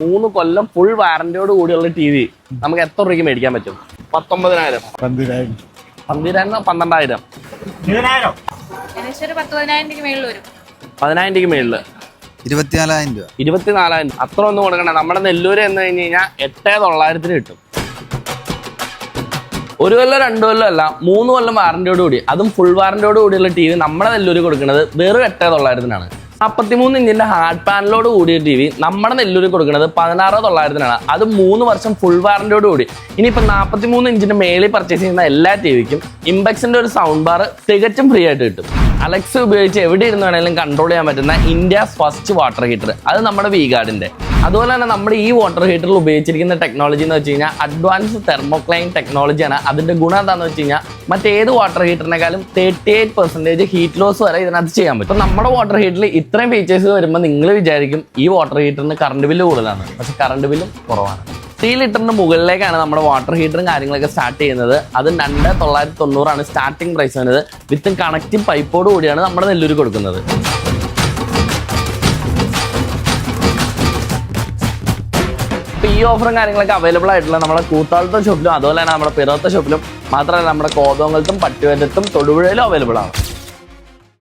3 കൊല്ലം full വാറന്റിയോട് കൂടിയുള്ള T V നമുക്ക് എത്ര രൂപയ്ക്ക് മേടിക്കാൻ പറ്റും? 19,000. 12,000 10,000 രൂപയ്ക്ക് മേളില് 24,000 അത്ര ഒന്നും കൊടുക്കണേ. നമ്മുടെ നെല്ലൂര് എന്ന് കഴിഞ്ഞ് കഴിഞ്ഞാൽ 8,900 കിട്ടും. 1 കൊല്ലം 2 കൊല്ലം അല്ല 3 കൊല്ലം വാറന്റിയോട് കൂടി, അതും ഫുൾ വാറന്റിയോട് കൂടിയുള്ള ടി വി നമ്മുടെ നെല്ലൂര് കൊടുക്കുന്നത് വെറും 8,900 43 ഇഞ്ചിന്റെ ഹാർഡ് പാനലോട് കൂടിയ ടി വി നമ്മുടെ നെല്ലൂര് കൊടുക്കുന്നത് 16,900 അത് 3 വർഷം ഫുൾ വാറന്റിയോട് കൂടി. ഇനിയിപ്പോൾ 43 ഇഞ്ചിന്റെ മേളിൽ പർച്ചേസ് ചെയ്യുന്ന എല്ലാ ടി വിക്കും ഇംപെക്സിന്റെ ഒരു സൗണ്ട് ബാർ തികച്ചും ഫ്രീ ആയിട്ട് കിട്ടും. അലക്സ ഉപയോഗിച്ച് എവിടെ ഇരുന്ന് വേണമെങ്കിലും കൺട്രോൾ ചെയ്യാൻ പറ്റുന്ന ഇന്ത്യസ് ഫസ്റ്റ് വാട്ടർ ഹീറ്റർ, അത് നമ്മുടെ V-Guardന്റെ. അതുപോലെ തന്നെ നമ്മുടെ ഈ വാട്ടർ ഹീറ്ററിൽ ഉപയോഗിച്ചിരിക്കുന്ന ടെക്നോളജി എന്ന് വെച്ച് കഴിഞ്ഞാൽ അഡ്വാൻസ് തെർമോക്ലൈൻ ടെക്നോളജിയാണ്. അതിന്റെ ഗുണം എന്താണെന്ന് വെച്ച് കഴിഞ്ഞാൽ മറ്റേത് വാട്ടർ ഹീറ്ററിനെക്കാളും 38% ഹീറ്റ് ലോസ് വരെ ഇതിനകത്ത് ചെയ്യാൻ പറ്റും. അപ്പോൾ നമ്മുടെ വാട്ടർ ഹീറ്ററിൽ ഇത്രയും ഫീച്ചേഴ്സ് വരുമ്പോൾ നിങ്ങൾ വിചാരിക്കും ഈ വാട്ടർ ഹീറ്ററിന് കറണ്ട് ബില്ല് കൂടുതലാണ്, പക്ഷെ കറണ്ട് ബില്ലും കുറവാണ്. 3 ലിറ്ററിന് മുകളിലേക്കാണ് നമ്മുടെ വാട്ടർ ഹീറ്ററും കാര്യങ്ങളൊക്കെ സ്റ്റാർട്ട് ചെയ്യുന്നത്. അത് 2,990 സ്റ്റാർട്ടിംഗ് പ്രൈസ് വരുന്നത്. വിത്ത് കണക്റ്റീവ് പൈപ്പോട് കൂടിയാണ് നമ്മുടെ നെല്ലൂര് കൊടുക്കുന്നത്. അപ്പോൾ ഈ ഓഫറും കാര്യങ്ങളൊക്കെ അവൈലബിൾ ആയിട്ടുള്ള നമ്മുടെ കൂത്താളത്തെ ഷോപ്പിലും അതുപോലെ തന്നെ നമ്മുടെ പിറവത്തെ ഷോപ്പിലും മാത്രമല്ല നമ്മുടെ കോതമംഗലത്തും പട്ടുവരത്തും തൊടുപുഴയിലും അവൈലബിൾ ആണ്.